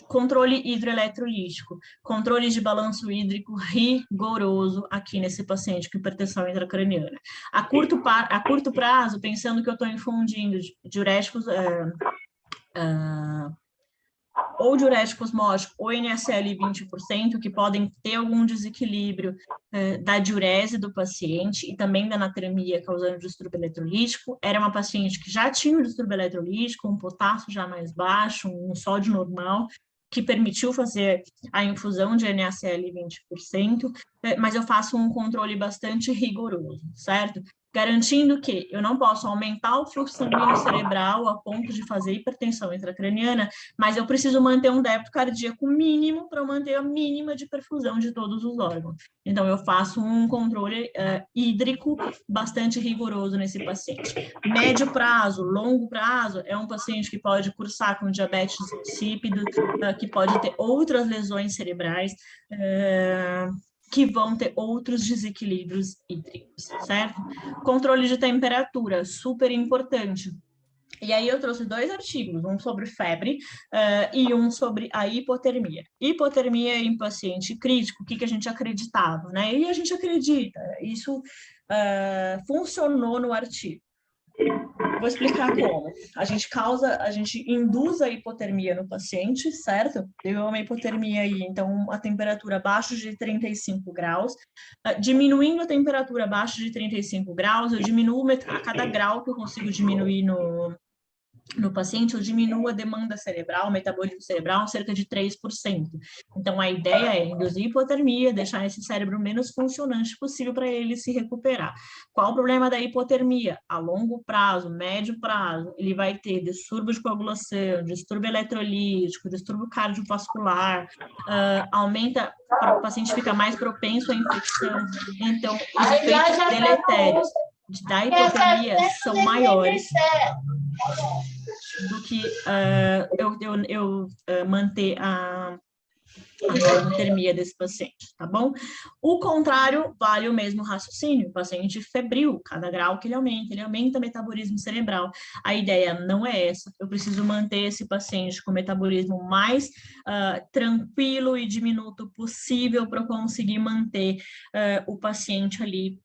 S2: Controle hidroeletrolítico, controle de balanço hídrico rigoroso aqui nesse paciente com hipertensão intracraniana. A curto prazo, pensando que eu estou infundindo diuréticos, ou diurético osmótico ou NaCl 20%, que podem ter algum desequilíbrio da diurese do paciente e também da natremia causando distúrbio eletrolítico. Era uma paciente que já tinha um distúrbio eletrolítico, um potássio já mais baixo, um sódio normal, que permitiu fazer a infusão de NaCl 20%, mas eu faço um controle bastante rigoroso, certo? Garantindo que eu não posso aumentar o fluxo sanguíneo cerebral a ponto de fazer hipertensão intracraniana, mas eu preciso manter um débito cardíaco mínimo para manter a mínima de perfusão de todos os órgãos. Então, eu faço um controle hídrico bastante rigoroso nesse paciente. Médio prazo, longo prazo, é um paciente que pode cursar com diabetes insípido, que pode ter outras lesões cerebrais, que vão ter outros desequilíbrios hídricos, certo? Controle de temperatura, super importante. E aí eu trouxe 2 artigos, um sobre febre e um sobre a hipotermia. Hipotermia em paciente crítico, o que a gente acreditava, né? E a gente acredita, isso funcionou no artigo. Vou explicar como. A gente induz a hipotermia no paciente, certo? Deu uma hipotermia aí, então a temperatura abaixo de 35 graus. Diminuindo a temperatura abaixo de 35 graus, eu diminuo a cada grau que eu consigo diminuir no paciente, eu diminuo a demanda cerebral, o metabolismo cerebral, cerca de 3%. Então, a ideia é induzir hipotermia, deixar esse cérebro menos funcionante possível para ele se recuperar. Qual o problema da hipotermia? A longo prazo, médio prazo, ele vai ter distúrbio de coagulação, distúrbio eletrolítico, distúrbio cardiovascular, aumenta, o paciente fica mais propenso à infecção. Então, os efeitos deletérios da hipotermia são maiores do que eu manter a normotermia desse paciente, tá bom? O contrário vale o mesmo raciocínio. O paciente febril, cada grau que ele aumenta o metabolismo cerebral. A ideia não é essa. Eu preciso manter esse paciente com o metabolismo mais tranquilo e diminuto possível para eu conseguir manter o paciente ali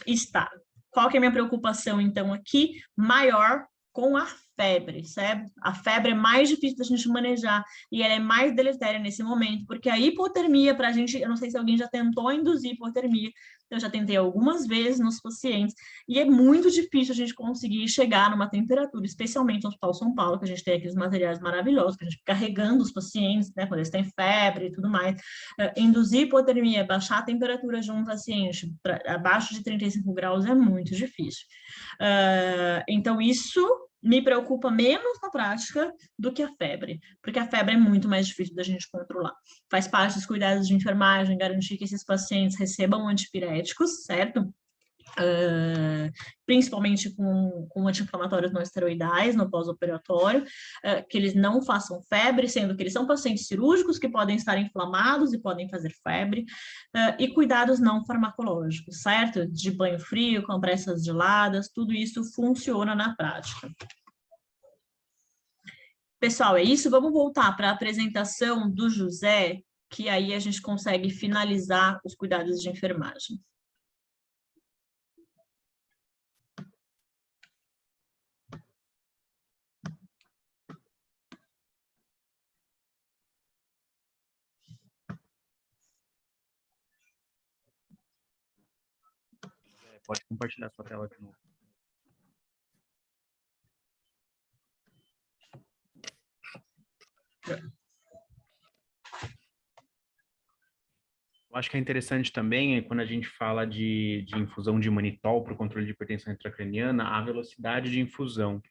S2: estável. Qual que é a minha preocupação, então, aqui? Maior com a febre, certo? A febre é mais difícil da gente manejar e ela é mais deletéria nesse momento, porque a hipotermia, para a gente, eu não sei se alguém já tentou induzir hipotermia, eu já tentei algumas vezes nos pacientes, e é muito difícil a gente conseguir chegar numa temperatura, especialmente no Hospital São Paulo, que a gente tem aqueles materiais maravilhosos, que a gente fica carregando os pacientes, né, quando eles têm febre e tudo mais. Induzir hipotermia, baixar a temperatura de um paciente abaixo de 35 graus é muito difícil. Então, isso me preocupa menos na prática do que a febre, porque a febre é muito mais difícil da gente controlar. Faz parte dos cuidados de enfermagem garantir que esses pacientes recebam antipiréticos, certo? Principalmente com anti-inflamatórios não esteroidais no pós-operatório, que eles não façam febre, sendo que eles são pacientes cirúrgicos que podem estar inflamados e podem fazer febre, e cuidados não farmacológicos, certo? De banho frio, compressas geladas, tudo isso funciona na prática. Pessoal, é isso. Vamos voltar para a apresentação do José, que aí a gente consegue finalizar os cuidados de enfermagem.
S3: Pode compartilhar sua tela de novo. Eu acho que é interessante também, quando a gente fala de infusão de manitol para o controle de hipertensão intracraniana, a velocidade de infusão,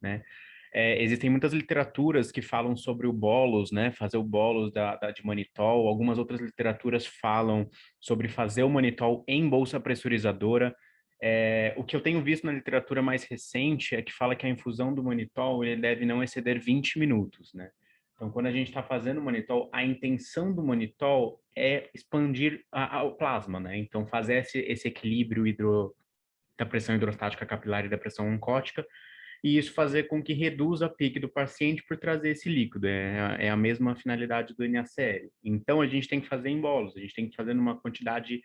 S3: né? Existem muitas literaturas que falam sobre o bolus, né? Fazer o bolus de manitol. Algumas outras literaturas falam sobre fazer o manitol em bolsa pressurizadora. O que eu tenho visto na literatura mais recente é que fala que a infusão do manitol ele deve não exceder 20 minutos, né? Então, quando a gente está fazendo o manitol, a intenção do manitol é expandir o plasma, né? Então, fazer esse equilíbrio da pressão hidrostática capilar e da pressão oncótica, e isso fazer com que reduza a pique do paciente por trazer esse líquido. É a mesma finalidade do NaCl. Então, a gente tem que fazer em bolos, a gente tem que fazer numa quantidade,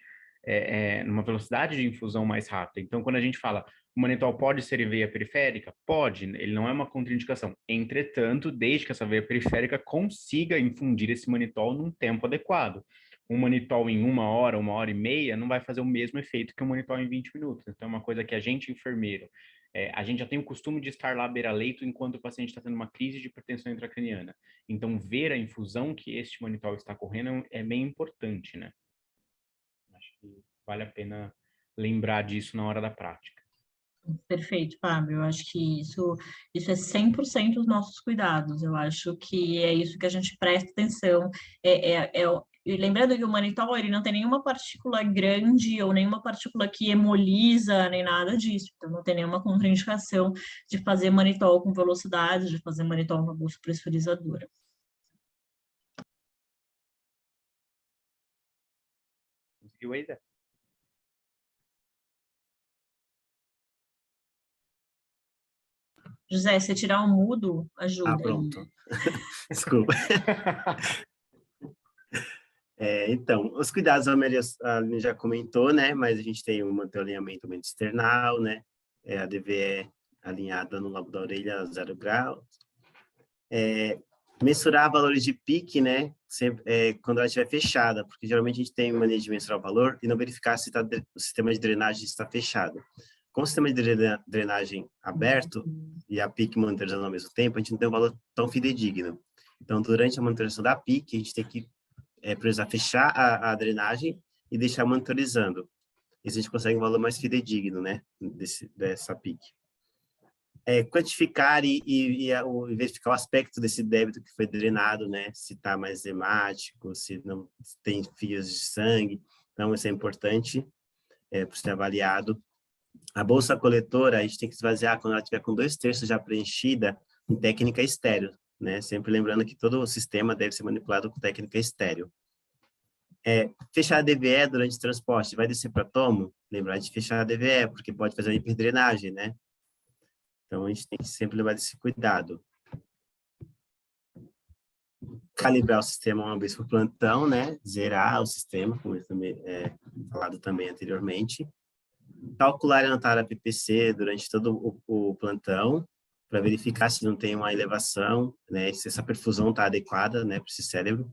S3: numa velocidade de infusão mais rápida. Então, quando a gente fala, o manitol pode ser em veia periférica? Pode, ele não é uma contraindicação. Entretanto, desde que essa veia periférica consiga infundir esse manitol num tempo adequado. Um manitol em 1 hora e meia, não vai fazer o mesmo efeito que um manitol em 20 minutos. Então, é uma coisa que a gente, enfermeiro, a gente já tem o costume de estar lá à beira-leito enquanto o paciente está tendo uma crise de hipertensão intracraniana. Então, ver a infusão que este manitol está correndo é bem importante, né? Acho que vale a pena lembrar disso na hora da prática.
S2: Perfeito, Fábio. Eu acho que isso é 100% os nossos cuidados. Eu acho que é isso que a gente presta atenção. E lembrando que o manitol, ele não tem nenhuma partícula grande ou nenhuma partícula que hemoliza, nem nada disso. Então, não tem nenhuma contraindicação de fazer manitol com velocidade, de fazer manitol com bolsa pressurizadora.
S3: Conseguiu aí, Zé?
S2: José, se tirar o mudo, ajuda.
S1: Pronto. Desculpa. Então, os cuidados a Aline já comentou, né? Mas a gente tem o manter o alinhamento external, né? A DVE alinhada no lobo da orelha a 0 graus. Mensurar valores de pique, né? Sempre, quando ela estiver fechada, porque geralmente a gente tem mania de mensurar o valor e não verificar se o sistema de drenagem está fechado. Com o sistema de drenagem aberto e a pique monitorizando ao mesmo tempo, a gente não tem um valor tão fidedigno. Então, durante a monitorização da pique, a gente tem que precisar fechar a drenagem e deixar monitorizando. E a gente consegue um valor mais fidedigno, né, dessa pique. Quantificar e verificar o aspecto desse débito que foi drenado, né, se está mais hemático, se não tem fios de sangue. Então, isso é importante para ser avaliado. A bolsa coletora, a gente tem que esvaziar quando ela estiver com 2/3 já preenchida em técnica estéreo, né? Sempre lembrando que todo o sistema deve ser manipulado com técnica estéreo. Fechar a DVE durante o transporte, vai descer para tomo? Lembrar de fechar a DVE, porque pode fazer uma hiperdrenagem, né? Então, a gente tem que sempre levar esse cuidado. Calibrar o sistema uma vez por plantão, né? Zerar o sistema, como eu também falado também anteriormente. Calcular e anotar a PPC durante todo o plantão, para verificar se não tem uma elevação, né? Se essa perfusão está adequada, né, para esse cérebro.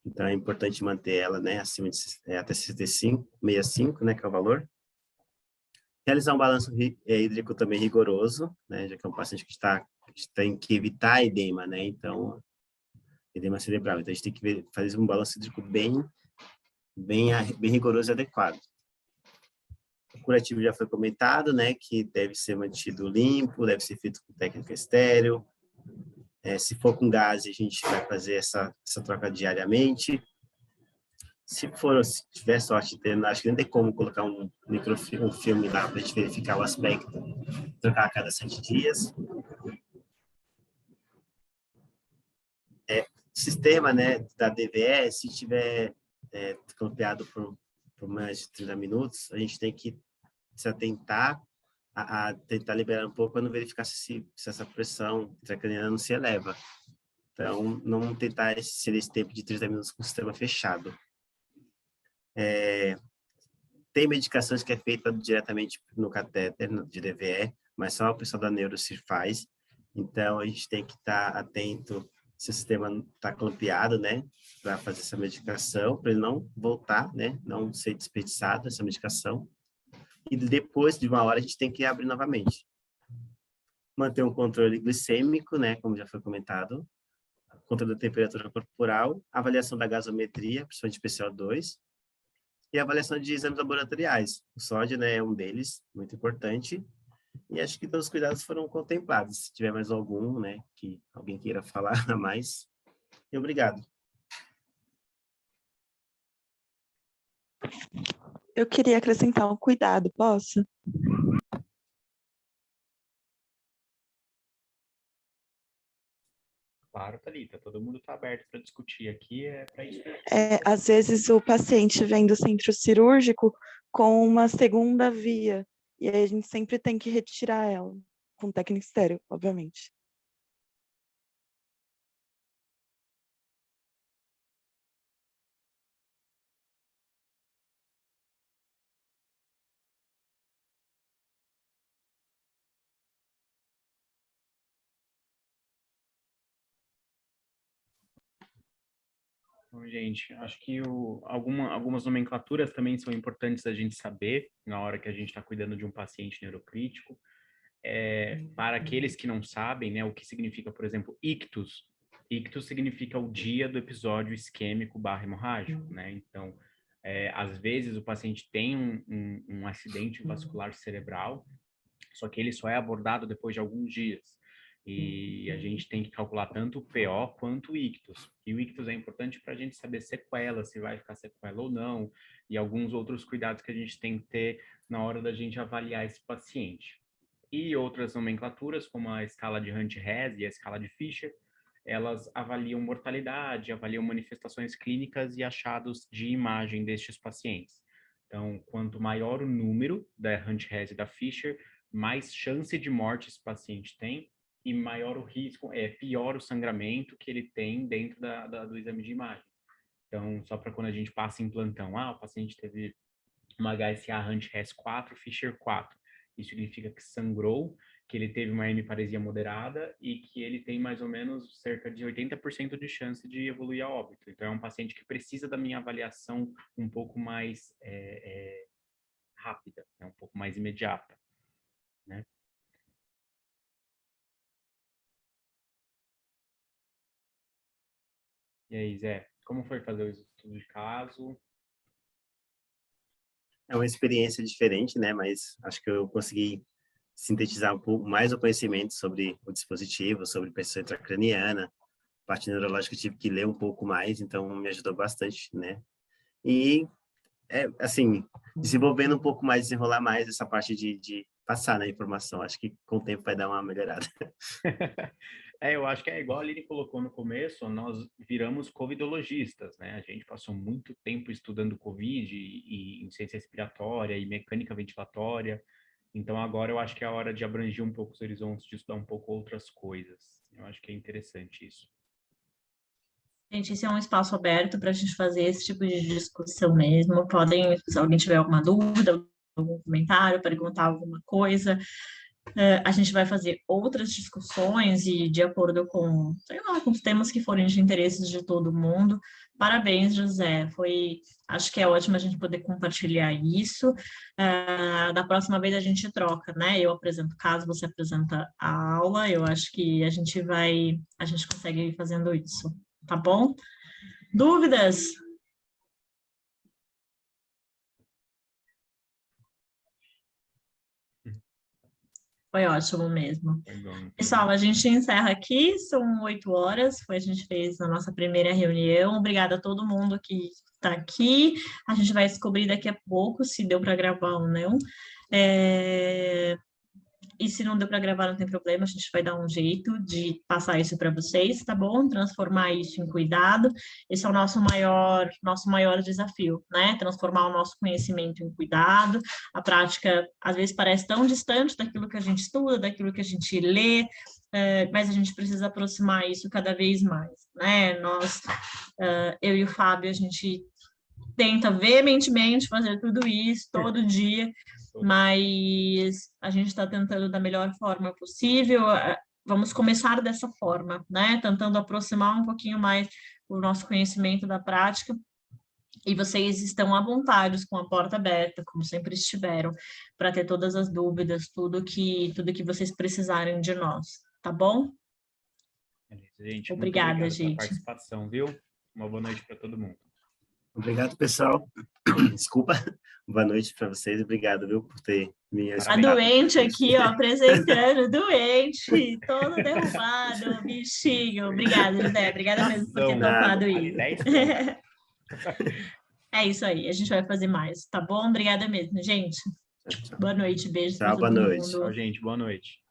S1: Então, é importante manter ela, né, acima de até 65, né, que é o valor. Realizar um balanço hídrico também rigoroso, né, já que é um paciente que tem que evitar edema, né, então, edema cerebral. Então, a gente tem que fazer um balanço hídrico bem rigoroso e adequado. O curativo já foi comentado, né, que deve ser mantido limpo, deve ser feito com técnica estéreo. Se for com gás, a gente vai fazer essa troca diariamente. Se tiver sorte, acho que nem tem como colocar um filme lá para a gente verificar o aspecto, trocar a cada 7 dias. Sistema, né, da DVE, se tiver campeado por mais de 30 minutos, a gente tem que se atentar a tentar liberar um pouco para não verificar se essa pressão intracraniana não se eleva. Então, não tentar esse tempo de 30 minutos com o sistema fechado. Tem medicações que é feita diretamente no catéter de DVE, mas só o pessoal da Neurocir faz. Então, a gente tem que estar atento se o sistema está clampeado, né, para fazer essa medicação, para ele não voltar, né, não ser desperdiçado essa medicação. E depois de uma hora, a gente tem que abrir novamente. Manter um controle glicêmico, né, como já foi comentado, controle da temperatura corporal, avaliação da gasometria, principalmente PCO2, e avaliação de exames laboratoriais. O sódio, né, é um deles, muito importante. E acho que todos os cuidados foram contemplados. Se tiver mais algum, né, que alguém queira falar a mais, e obrigado.
S4: Eu queria acrescentar um cuidado, posso?
S3: Claro, Thalita, todo mundo está aberto para discutir aqui, é para isso.
S4: Às vezes o paciente vem do centro cirúrgico com uma segunda via, e aí a gente sempre tem que retirar ela, com técnica estéreo, obviamente.
S3: Bom, gente, acho que algumas nomenclaturas também são importantes a gente saber na hora que a gente está cuidando de um paciente neurocrítico. Para aqueles que não sabem, né, o que significa, por exemplo, ictus. Ictus significa o dia do episódio isquêmico / hemorrágico, né? Então, às vezes o paciente tem um acidente vascular cerebral, só que ele só é abordado depois de alguns dias. E a gente tem que calcular tanto o PO quanto o ictus. E o ictus é importante para a gente saber sequela, se vai ficar sequela ou não, e alguns outros cuidados que a gente tem que ter na hora da gente avaliar esse paciente. E outras nomenclaturas, como a escala de Hunt-Hess e a escala de Fisher, elas avaliam mortalidade, avaliam manifestações clínicas e achados de imagem destes pacientes. Então, quanto maior o número da Hunt-Hess e da Fisher, mais chance de morte esse paciente tem e maior o risco, pior o sangramento que ele tem dentro do exame de imagem. Então, só para quando a gente passa em plantão, o paciente teve uma HSA Hunt-Hess 4, Fisher 4. Isso significa que sangrou, que ele teve uma hemiparesia moderada e que ele tem mais ou menos cerca de 80% de chance de evoluir a óbito. Então, é um paciente que precisa da minha avaliação um pouco mais rápida, um pouco mais imediata, né? E aí, Zé, como foi fazer o estudo de caso?
S1: É uma experiência diferente, né? Mas acho que eu consegui sintetizar um pouco mais o conhecimento sobre o dispositivo, sobre pressão intracraniana, parte neurológica eu tive que ler um pouco mais, então me ajudou bastante, né? E, assim, desenvolvendo um pouco mais, desenrolar mais essa parte de passar na informação. Acho que com o tempo vai dar uma melhorada.
S3: Eu acho que é igual a Aline colocou no começo, nós viramos covidologistas, né? A gente passou muito tempo estudando Covid e insuficiência respiratória e mecânica ventilatória. Então, agora eu acho que é a hora de abranger um pouco os horizontes, de estudar um pouco outras coisas. Eu acho que é interessante isso.
S2: Gente, esse é um espaço aberto para a gente fazer esse tipo de discussão mesmo. Podem, se alguém tiver alguma dúvida, algum comentário, perguntar alguma coisa, a gente vai fazer outras discussões e de acordo com, sei lá, com os temas que forem de interesse de todo mundo. Parabéns, José. Acho que é ótimo a gente poder compartilhar isso. Da próxima vez a gente troca, né? Eu apresento o caso, você apresenta a aula. Eu acho que a gente consegue ir fazendo isso. Tá bom? Dúvidas? Foi ótimo mesmo. Pessoal, a gente encerra aqui, são 8 horas, a gente fez a nossa primeira reunião. Obrigada a todo mundo que está aqui. A gente vai descobrir daqui a pouco se deu para gravar ou não. E se não deu para gravar, não tem problema, a gente vai dar um jeito de passar isso para vocês, tá bom? Transformar isso em cuidado. Esse é o nosso maior desafio, né? Transformar o nosso conhecimento em cuidado. A prática, às vezes, parece tão distante daquilo que a gente estuda, daquilo que a gente lê, mas a gente precisa aproximar isso cada vez mais, né? Eu e o Fábio, a gente tenta veementemente fazer tudo isso todo dia, mas a gente está tentando da melhor forma possível. Vamos começar dessa forma, né? Tentando aproximar um pouquinho mais o nosso conhecimento da prática. E vocês estão à vontade, com a porta aberta, como sempre estiveram, para ter todas as dúvidas, tudo que vocês precisarem de nós, tá bom?
S3: Gente,
S2: Obrigada,
S3: muito obrigado
S2: gente.
S3: pela participação, viu? Uma boa noite para todo mundo.
S1: Obrigado, pessoal. Desculpa. Boa noite para vocês. Obrigado, viu, por ter me
S2: A doente aqui, ó, apresentando, doente, todo derrubado, bichinho. Obrigada, José. Obrigada mesmo por ter topado isso. É isso aí, a gente vai fazer mais, tá bom? Obrigada mesmo, gente. Boa noite, beijo para todo mundo.
S3: Tchau, gente. Boa noite.